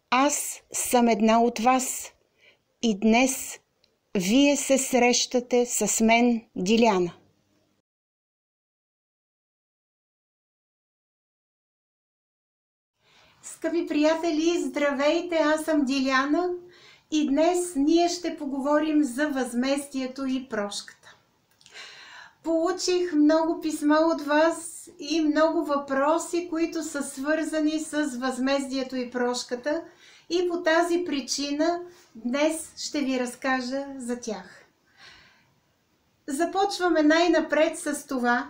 Аз съм една от вас и днес вие се срещате с мен, Диляна. Скъпи приятели, здравейте! Аз съм Диляна и днес ние ще поговорим за възмездието и прошката. Получих много писма от вас и много въпроси, които са свързани с възмездието и прошката, и по тази причина днес ще ви разкажа за тях. Започваме най-напред с това,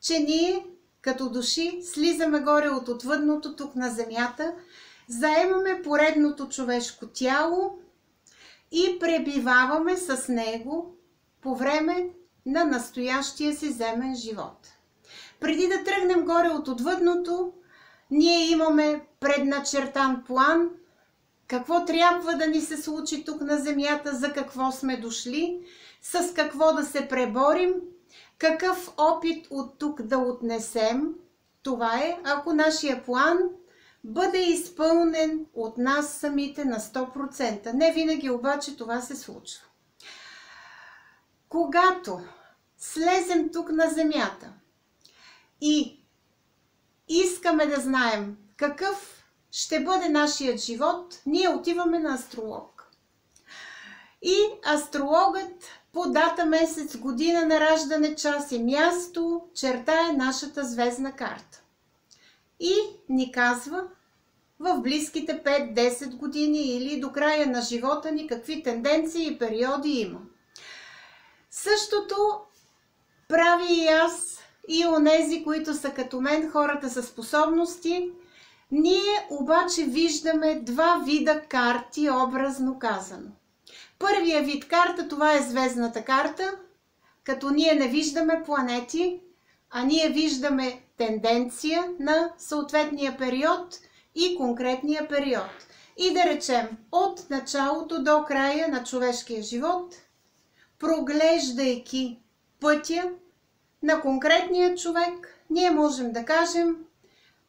че ние като души слизаме горе от отвъдното тук на земята, заемаме поредното човешко тяло и пребиваваме с него по време на настоящия си земен живот. Преди да тръгнем горе от отвъдното, ние имаме предначертан план, какво трябва да ни се случи тук на земята, за какво сме дошли, с какво да се преборим, какъв опит от тук да отнесем. Това е, ако нашия план бъде изпълнен от нас самите на 100%. Не винаги обаче това се случва. Когато слезем тук на земята и искаме да знаем какъв ще бъде нашият живот, ние отиваме на астролог. И астрологът по дата, месец, година на раждане, час и място чертае нашата звездна карта. И ни казва в близките 5-10 години или до края на живота ни какви тенденции и периоди има. Същото прави и аз и онези, които са като мен, хората със способности. Ние обаче виждаме два вида карти, образно казано. Първия вид карта, това е звездната карта, като ние не виждаме планети, а ние виждаме тенденция на съответния период и конкретния период. И да речем, от началото до края на човешкия живот, проглеждайки пътя на конкретния човек, ние можем да кажем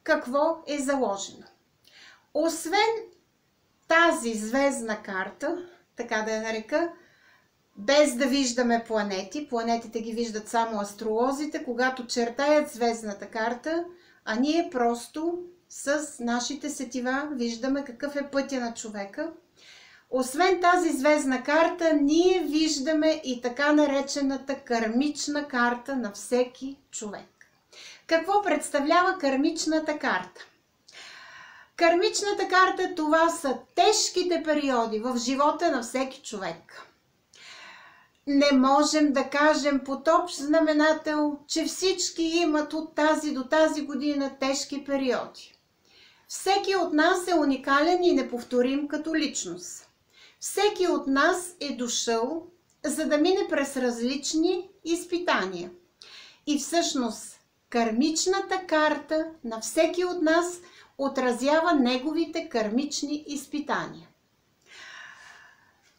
какво е заложено. Освен тази звездна карта, така да я нарека, без да виждаме планети, планетите ги виждат само астролозите, когато чертаят звездната карта, а ние просто с нашите сетива виждаме какъв е пътя на човека. Освен тази звездна карта, ние виждаме и така наречената кармична карта на всеки човек. Какво представлява кармичната карта? Кармичната карта, това са тежките периоди в живота на всеки човек. Не можем да кажем под общ знаменател, че всички имат от тази до тази година тежки периоди. Всеки от нас е уникален и неповторим като личност. Всеки от нас е дошъл, за да мине през различни изпитания. И всъщност кармичната карта на всеки от нас отразява неговите кармични изпитания.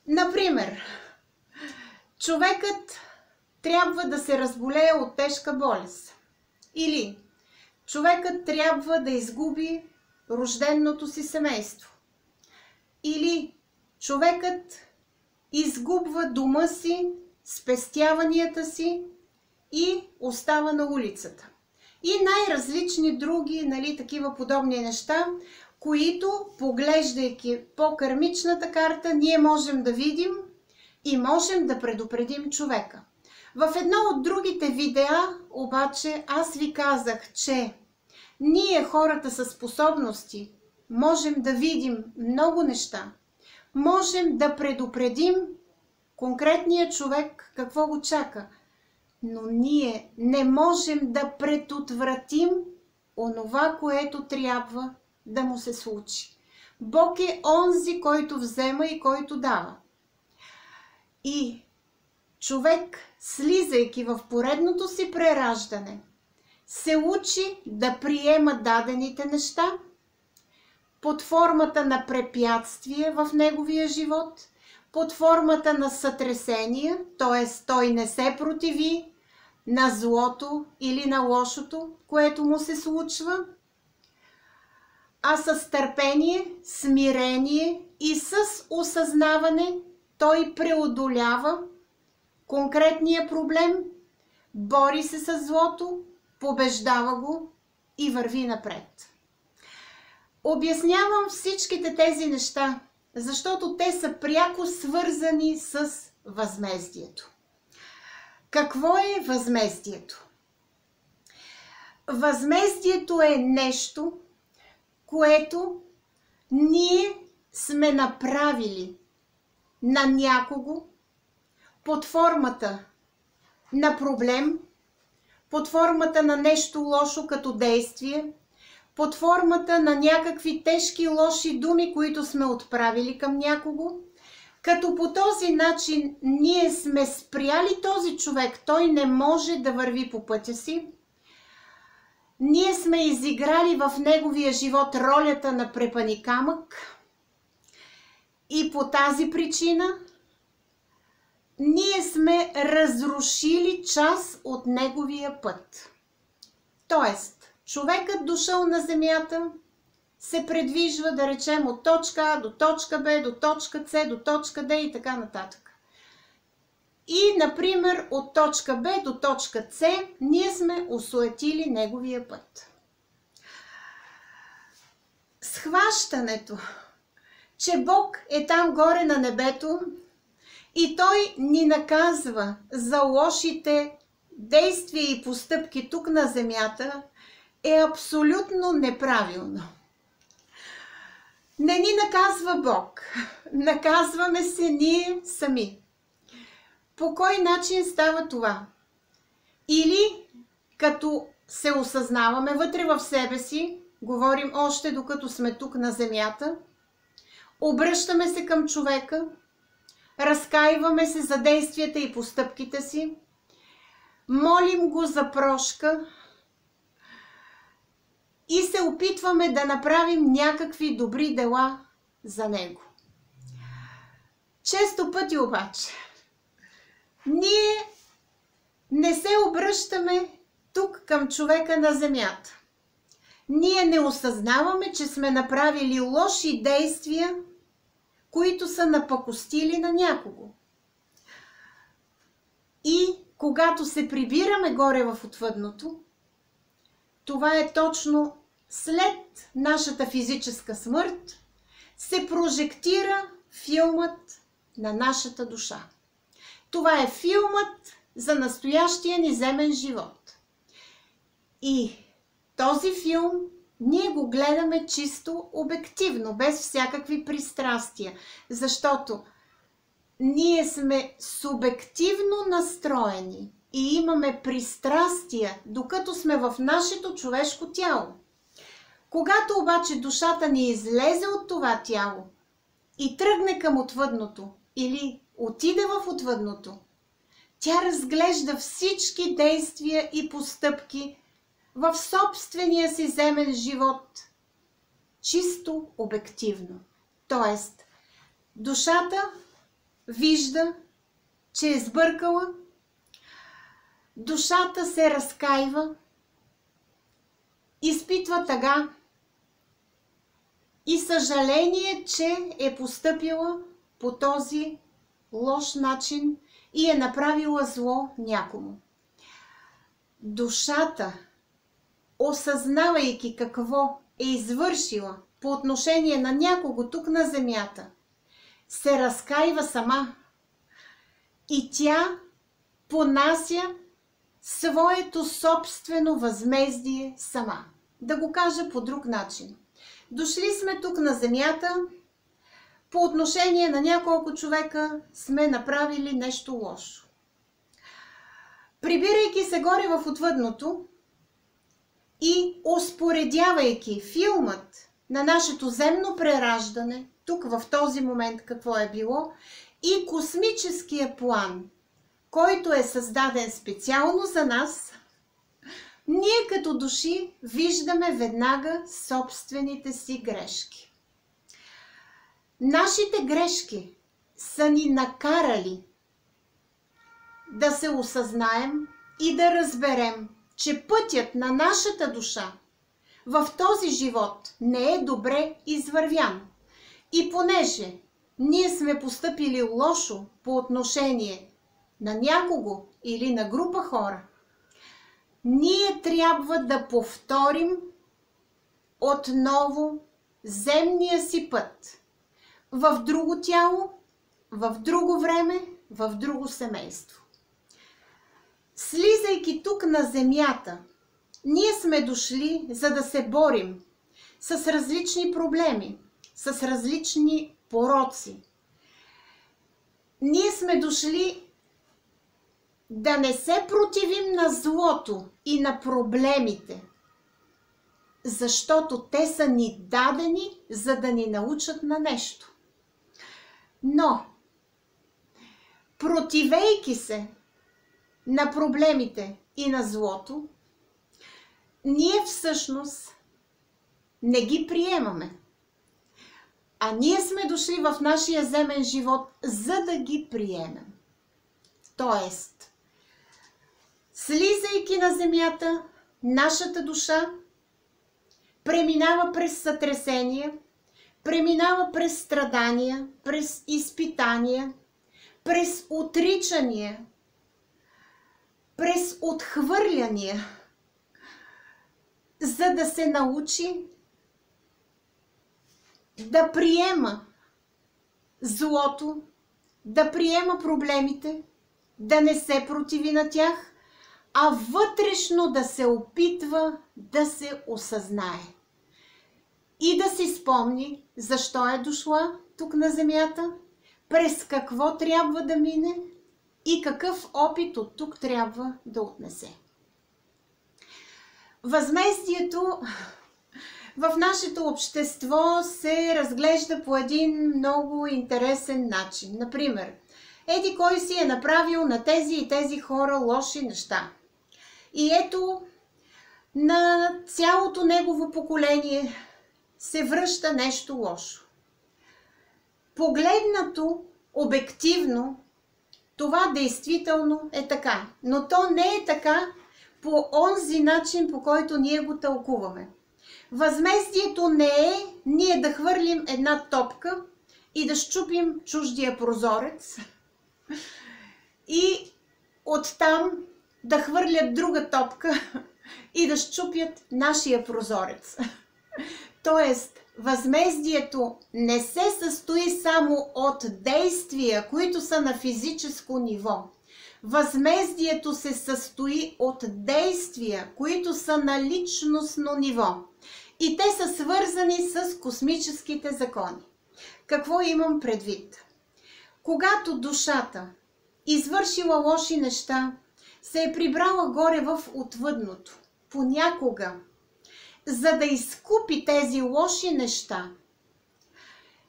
Например, човекът трябва да се разболее от тежка болест. Или човекът трябва да изгуби рожденото си семейство. Или човекът изгубва дома си, спестяванията си и остава на улицата. И най-различни други, такива подобни неща, които, поглеждайки по кармичната карта, ние можем да видим и можем да предупредим човека. В едно от другите видеа, обаче, аз ви казах, че ние, хората със способности, можем да видим много неща. Можем да предупредим конкретния човек какво го чака. Но ние не можем да предотвратим онова, което трябва да му се случи. Бог е онзи, който взема и който дава. И човек, слизайки в поредното си прераждане, се учи да приема дадените неща под формата на препятствие в неговия живот, под формата на сътресения, т.е. той не се противи на злото или на лошото, което му се случва, а с търпение, смирение и с осъзнаване той преодолява конкретния проблем, бори се с злото, побеждава го и върви напред. Обяснявам всичките тези неща, защото те са пряко свързани с възмездието. Какво е възмездието? Възмездието е нещо, което ние сме направили на някого под формата на проблем, под формата на нещо лошо като действие, под формата на някакви тежки лоши думи, които сме отправили към някого, като по този начин ние сме спряли този човек, той не може да върви по пътя си. Ние сме изиграли в неговия живот ролята на препъни камък и по тази причина ние сме разрушили част от неговия път. Тоест, човекът дошъл на земята се предвижва, да речем, от точка А до точка Б, до точка С, до точка Д и така нататък. И, например, от точка Б до точка С ние сме осуетили неговия път. Схващането, че Бог е там горе на небето и Той ни наказва за лошите действия и постъпки тук на земята, е абсолютно неправилно. Не ни наказва Бог, наказваме се ние сами. По кой начин става това? Или като се осъзнаваме вътре в себе си, говорим още докато сме тук на земята, обръщаме се към човека, разкаиваме се за действията и постъпките си, молим го за прошка и се опитваме да направим някакви добри дела за него. Често пъти обаче ние не се обръщаме тук към човека на земята. Ние не осъзнаваме, че сме направили лоши действия, които са напакостили на някого. И когато се прибираме горе в отвъдното, това е точно след нашата физическа смърт, се прожектира филмът на нашата душа. Това е филмът за настоящия ни земен живот. И този филм ние го гледаме чисто обективно, без всякакви пристрастия, защото ние сме субективно настроени и имаме пристрастия, докато сме в нашето човешко тяло. Когато обаче душата ни излезе от това тяло и тръгне към отвъдното или отиде в отвъдното, тя разглежда всички действия и постъпки в собствения си земен живот чисто обективно. Тоест, душата вижда, че е сбъркала, душата се разкаива, изпитва тъга и съжаление, че е постъпила по този лош начин и е направила зло някому. Душата, осъзнавайки какво е извършила по отношение на някого тук на земята, се разкаива сама и тя понася своето собствено възмездие сама. Да го кажа по друг начин. Дошли сме тук на земята, по отношение на няколко човека сме направили нещо лошо. Прибирайки се горе в отвъдното и успоредявайки филмът на нашето земно прераждане, тук в този момент какво е било, и космическия план, който е създаден специално за нас, ние като души виждаме веднага собствените си грешки. Нашите грешки са ни накарали да се осъзнаем и да разберем, че пътят на нашата душа в този живот не е добре извървян. И понеже ние сме постъпили лошо по отношение на някого или на група хора, ние трябва да повторим отново земния си път в друго тяло, в друго време, в друго семейство. Слизайки тук на земята, ние сме дошли, за да се борим с различни проблеми, с различни пороци. Ние сме дошли да не се противим на злото и на проблемите, защото те са ни дадени, за да ни научат на нещо. Но, противейки се на проблемите и на злото, ние всъщност не ги приемаме. А ние сме дошли в нашия земен живот, за да ги приемем. Тоест, слизайки на земята, нашата душа преминава през сътресения, преминава през страдания, през изпитания, през отричания, през отхвърляния, за да се научи да приема злото, да приема проблемите, да не се противи на тях, а вътрешно да се опитва да се осъзнае. И да си спомни защо е дошла тук на земята, през какво трябва да мине и какъв опит от тук трябва да отнесе. Възмездието в нашето общество се разглежда по един много интересен начин. Например, еди кой си е направил на тези и тези хора лоши неща. И ето, на цялото негово поколение се връща нещо лошо. Погледнато обективно, това действително е така. Но то не е така по онзи начин, по който ние го тълкуваме. Възмездието не е ние да хвърлим една топка и да счупим чуждия прозорец и оттам да хвърлят друга топка и да счупят нашия прозорец. Тоест, възмездието не се състои само от действия, които са на физическо ниво. Възмездието се състои от действия, които са на личностно ниво. И те са свързани с космическите закони. Какво имам предвид? Когато душата извършила лоши неща, се е прибрала горе в отвъдното, понякога, за да изкупи тези лоши неща,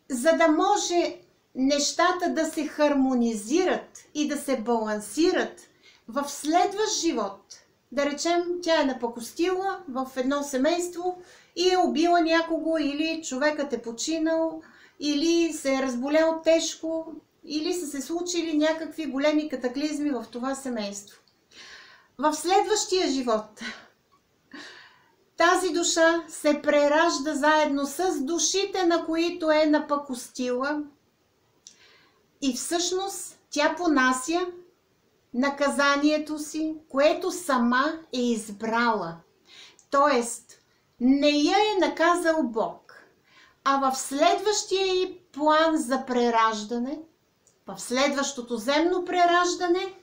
за да може нещата да се хармонизират и да се балансират в следващ живот. Да речем, тя е напакостила в едно семейство и е убила някого, или човекът е починал, или се е разболял тежко, или са се случили някакви големи катаклизми в това семейство. В следващия живот тази душа се преражда заедно с душите, на които е напакостила, и всъщност тя понася наказанието си, което сама е избрала. Тоест, не я е наказал Бог, а в следващия ѝ план за прераждане, в следващото земно прераждане,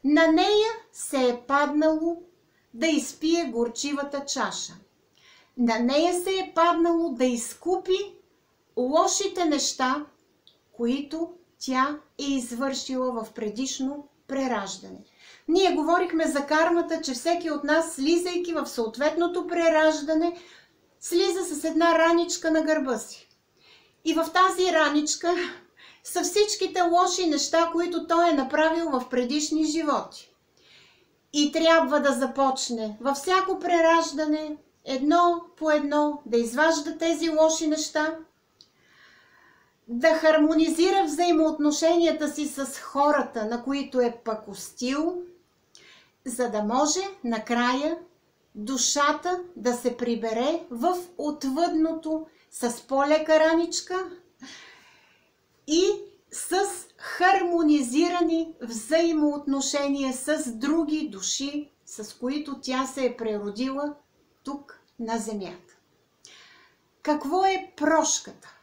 на нея се е паднало да изпие горчивата чаша. На нея се е паднало да изкупи лошите неща, които тя е извършила в предишно прераждане. Ние говорихме за кармата, че всеки от нас, слизайки в съответното прераждане, слиза с една раничка на гърба си. И в тази раничка са всичките лоши неща, които той е направил в предишни животи. И трябва да започне във всяко прераждане, едно по едно, да изважда тези лоши неща, да хармонизира взаимоотношенията си с хората, на които е пакостил, за да може накрая душата да се прибере в отвъдното с по-лека раничка и с хармонизирани взаимоотношения с други души, с които тя се е преродила тук на земята. Какво е прошката?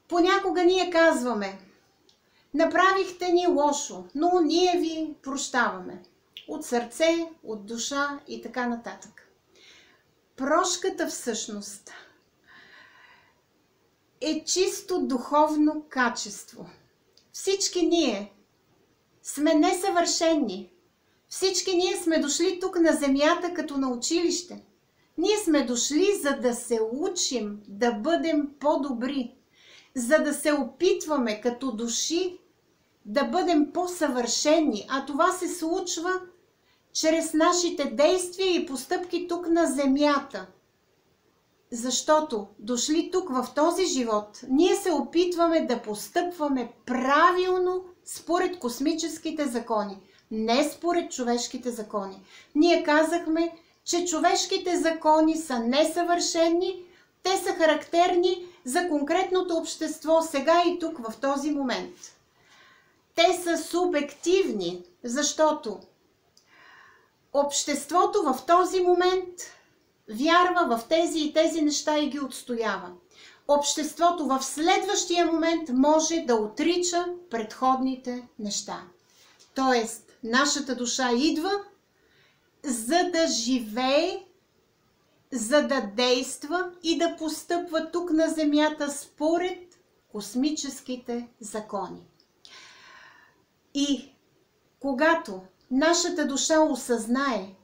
Понякога ние казваме: направихте ни лошо, но ние ви прощаваме. От сърце, от душа и така нататък. Прошката всъщност е чисто духовно качество. Всички ние сме несъвършени. Всички ние сме дошли тук на земята като на училище. Ние сме дошли, за да се учим да бъдем по-добри, за да се опитваме като души да бъдем по-съвършени, а това се случва чрез нашите действия и постъпки тук на земята. Защото дошли тук в този живот, ние се опитваме да постъпваме правилно според космическите закони, не според човешките закони. Ние казахме, че човешките закони са несъвършени, те са характерни за конкретното общество сега и тук в този момент. Те са субективни, защото обществото в този момент вярва в тези и тези неща и ги отстоява. Обществото в следващия момент може да отрича предходните неща. Тоест, нашата душа идва, за да живее, за да действа и да постъпва тук на земята според космическите закони. И когато нашата душа осъзнае,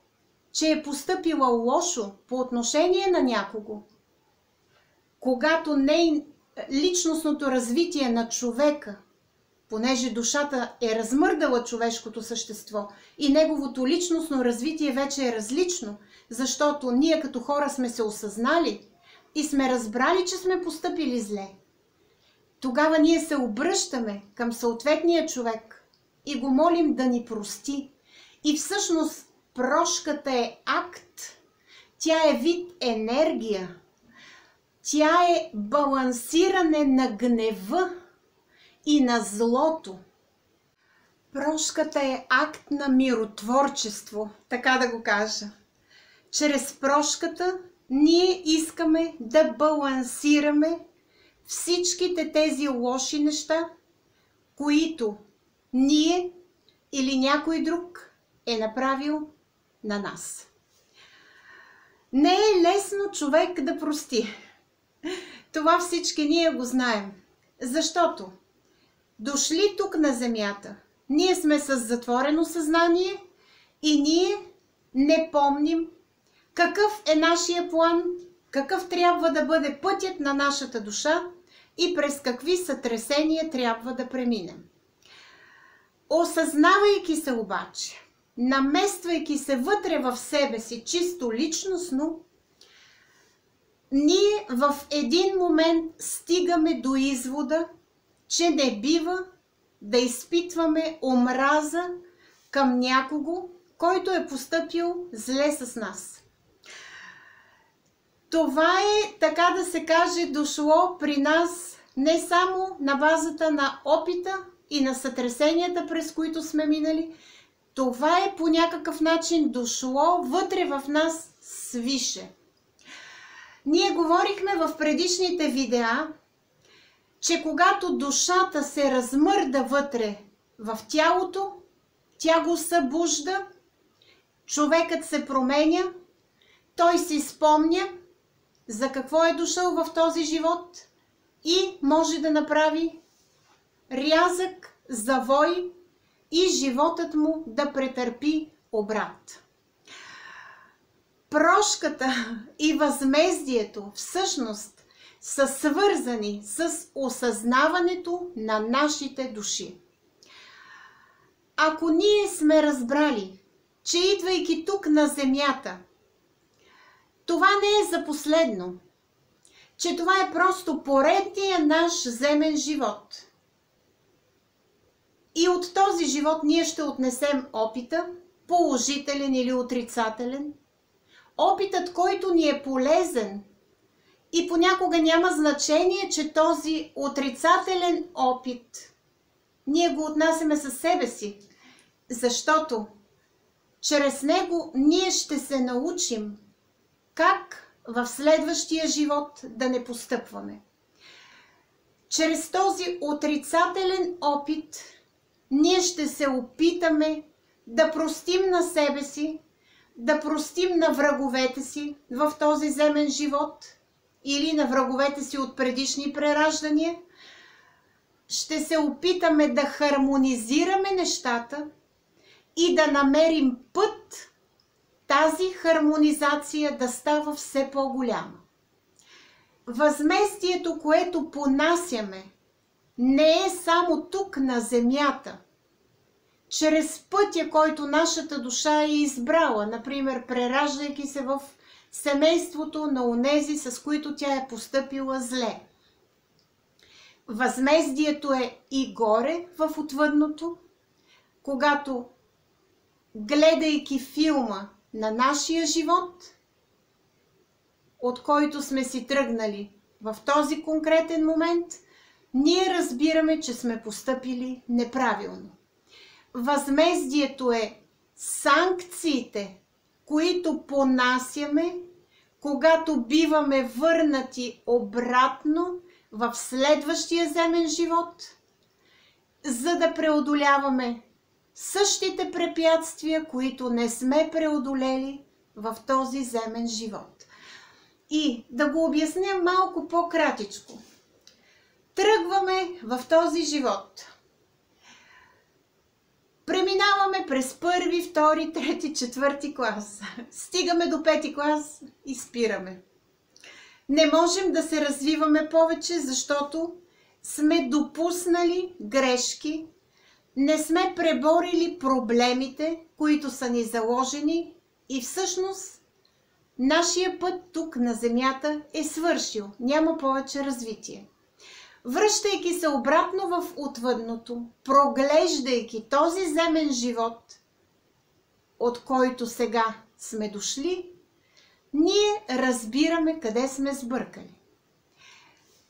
че е постъпила лошо по отношение на някого, когато личностното развитие на човека, понеже душата е размърдала човешкото същество и неговото личностно развитие вече е различно, защото ние като хора сме се осъзнали и сме разбрали, че сме постъпили зле, тогава ние се обръщаме към съответния човек и го молим да ни прости. И всъщност прошката е акт, тя е вид енергия, тя е балансиране на гнева и на злото. Прошката е акт на миротворчество, така да го кажа. Чрез прошката ние искаме да балансираме всичките тези лоши неща, които ние или някой друг е направил на нас. Не е лесно човек да прости. Това всички ние го знаем. Защото дошли тук на земята, ние сме с затворено съзнание и ние не помним какъв е нашия план, какъв трябва да бъде пътят на нашата душа и през какви сътресения трябва да преминем. Осъзнавайки се обаче, намествайки се вътре в себе си чисто личностно, ние в един момент стигаме до извода, че не бива да изпитваме омраза към някого, който е постъпил зле с нас. Това е, така да се каже, дошло при нас не само на базата на опита и на сътресенията, през които сме минали. Това е по някакъв начин дошло вътре в нас свише. Ние говорихме в предишните видеа, че когато душата се размърда вътре в тялото, тя го събужда, човекът се променя, той си спомня за какво е дошъл в този живот и може да направи рязък завой и животът му да претърпи обрат. Прошката и възмездието всъщност са свързани с осъзнаването на нашите души. Ако ние сме разбрали, че идвайки тук на земята, това не е за последно, че това е просто поредния наш земен живот. И от този живот ние ще отнесем опита, положителен или отрицателен, опитът, който ни е полезен, и понякога няма значение, че този отрицателен опит ние го отнасяме със себе си, защото чрез него ние ще се научим как в следващия живот да не постъпваме. Чрез този отрицателен опит ние ще се опитаме да простим на себе си, да простим на враговете си в този земен живот или на враговете си от предишни прераждания. Ще се опитаме да хармонизираме нещата и да намерим път тази хармонизация да става все по-голяма. Възмездието, което понасяме, не е само тук на земята, чрез пътя, който нашата душа е избрала, например, прераждайки се в семейството на онези, с които тя е постъпила зле. Възмездието е и горе в отвъдното, когато, гледайки филма на нашия живот, от който сме си тръгнали в този конкретен момент, ние разбираме, че сме постъпили неправилно. Възмездието е санкциите, които понасяме, когато биваме върнати обратно в следващия земен живот, за да преодоляваме същите препятствия, които не сме преодолели в този земен живот. И да го обясня малко по-кратичко. Тръгваме в този живот. Преминаваме през първи, втори, трети, четвърти клас. Стигаме до пети клас и спираме. Не можем да се развиваме повече, защото сме допуснали грешки, не сме преборили проблемите, които са ни заложени и всъщност нашия път тук на земята е свършил. Няма повече развитие. Връщайки се обратно в отвъдното, проглеждайки този земен живот, от който сега сме дошли, ние разбираме къде сме сбъркали.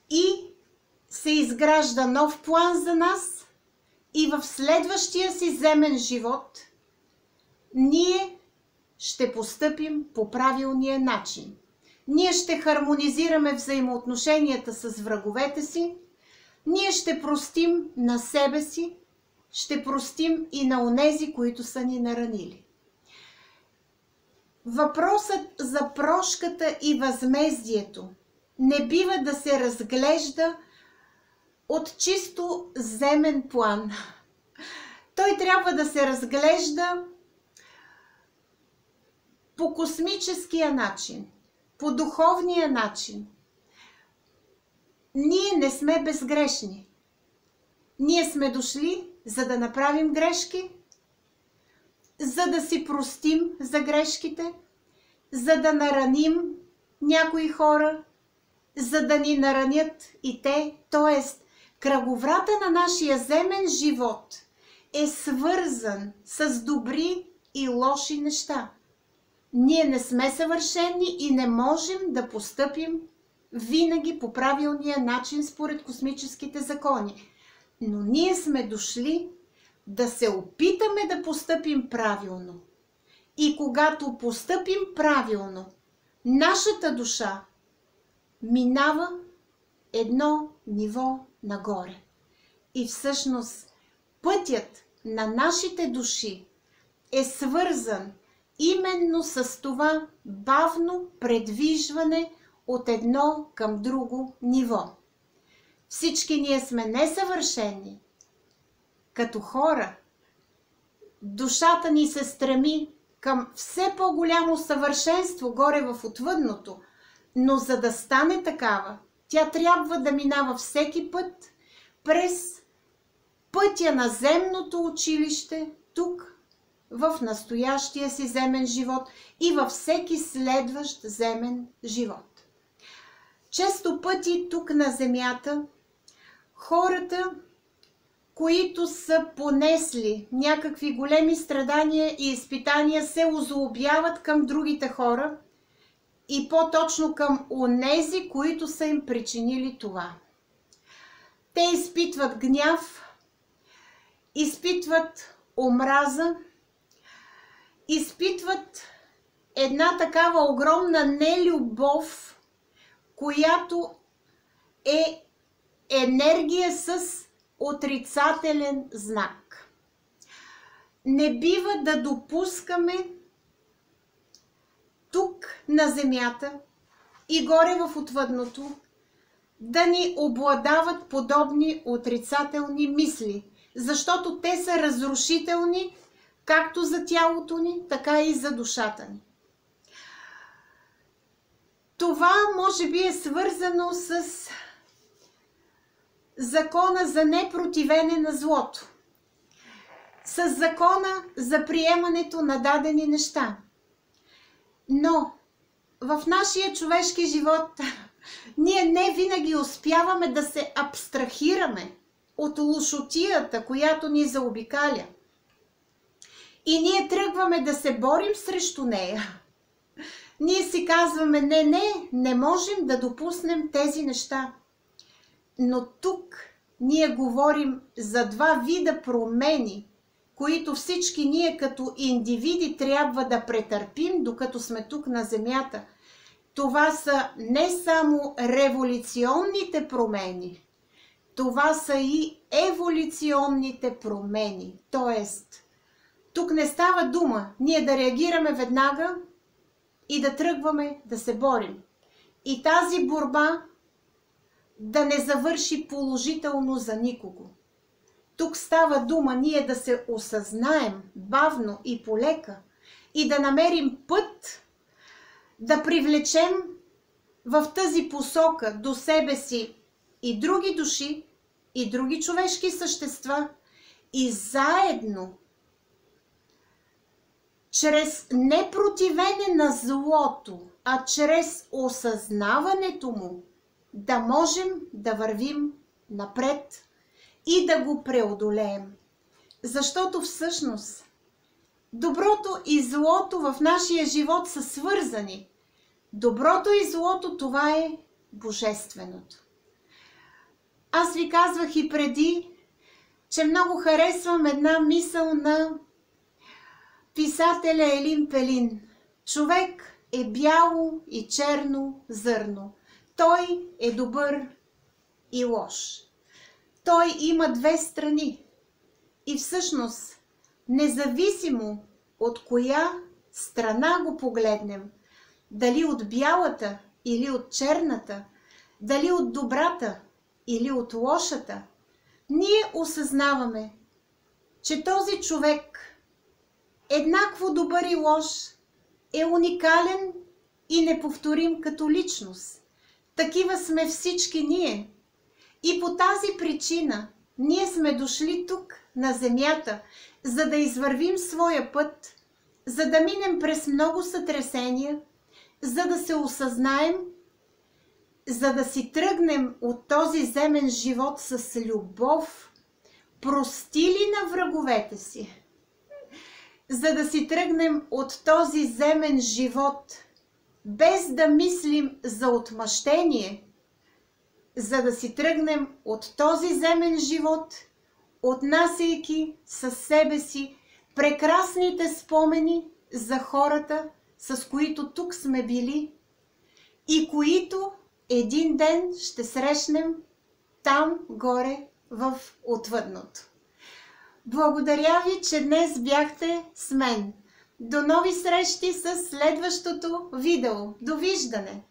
И се изгражда нов план за нас и в следващия си земен живот ние ще постъпим по правилния начин. Ние ще хармонизираме взаимоотношенията с враговете си, ние ще простим на себе си, ще простим и на онези, които са ни наранили. Въпросът за прошката и възмездието не бива да се разглежда от чисто земен план. Той трябва да се разглежда по космическия начин, по духовния начин. Ние не сме безгрешни. Ние сме дошли, за да направим грешки, за да си простим за грешките, за да нараним някои хора, за да ни наранят и те. Тоест, кръговрата на нашия земен живот е свързан с добри и лоши неща. Ние не сме съвършени и не можем да постъпим винаги по правилния начин според космическите закони. Но ние сме дошли да се опитаме да постъпим правилно. И когато постъпим правилно, нашата душа минава едно ниво нагоре. И всъщност пътят на нашите души е свързан именно с това бавно предвижване от едно към друго ниво. Всички ние сме несъвършени. Като хора, душата ни се стреми към все по-голямо съвършенство горе в отвъдното, но за да стане такава, тя трябва да минава всеки път през пътя на земното училище, тук, в настоящия си земен живот и във всеки следващ земен живот. Често пъти тук на земята хората, които са понесли някакви големи страдания и изпитания, се озлобяват към другите хора и по-точно към онези, които са им причинили това. Те изпитват гняв, изпитват омраза, изпитват една такава огромна нелюбов, която е енергия с отрицателен знак. Не бива да допускаме тук на земята и горе в отвъдното да ни обладават подобни отрицателни мисли, защото те са разрушителни както за тялото ни, така и за душата ни. Това може би е свързано с закона за непротивене на злото, с закона за приемането на дадени неща. Но в нашия човешки живот ние не винаги успяваме да се абстрахираме от лошотията, която ни заобикаля. И ние тръгваме да се борим срещу нея. Ние си казваме, не можем да допуснем тези неща. Но тук ние говорим за два вида промени, които всички ние като индивиди трябва да претърпим, докато сме тук на земята. Това са не само революционните промени, това са и еволюционните промени. Тоест, тук не става дума ние да реагираме веднага и да тръгваме да се борим. И тази борба да не завърши положително за никого. Тук става дума ние да се осъзнаем бавно и полека и да намерим път да привлечем в тази посока до себе си и други души, и други човешки същества, и заедно, чрез непротивене на злото, а чрез осъзнаването му, да можем да вървим напред и да го преодолеем. Защото всъщност доброто и злото в нашия живот са свързани. Доброто и злото, това е божественото. Аз ви казвах и преди, че много харесвам една мисъл на писателя Елин Пелин. Човек е бяло и черно зърно. Той е добър и лош. Той има две страни. И всъщност, независимо от коя страна го погледнем, дали от бялата или от черната, дали от добрата или от лошата, ние осъзнаваме, че този човек, еднакво добър и лош, е уникален и неповторим като личност. Такива сме всички ние. И по тази причина ние сме дошли тук на земята, за да извървим своя път, за да минем през много сътресения, за да се осъзнаем, за да си тръгнем от този земен живот с любов, простили на враговете си, за да си тръгнем от този земен живот, без да мислим за отмъщение, за да си тръгнем от този земен живот, отнасяйки със себе си прекрасните спомени за хората, с които тук сме били и които един ден ще срещнем там горе в отвъдното. Благодаря ви, че днес бяхте с мен. До нови срещи с следващото видео. Довиждане!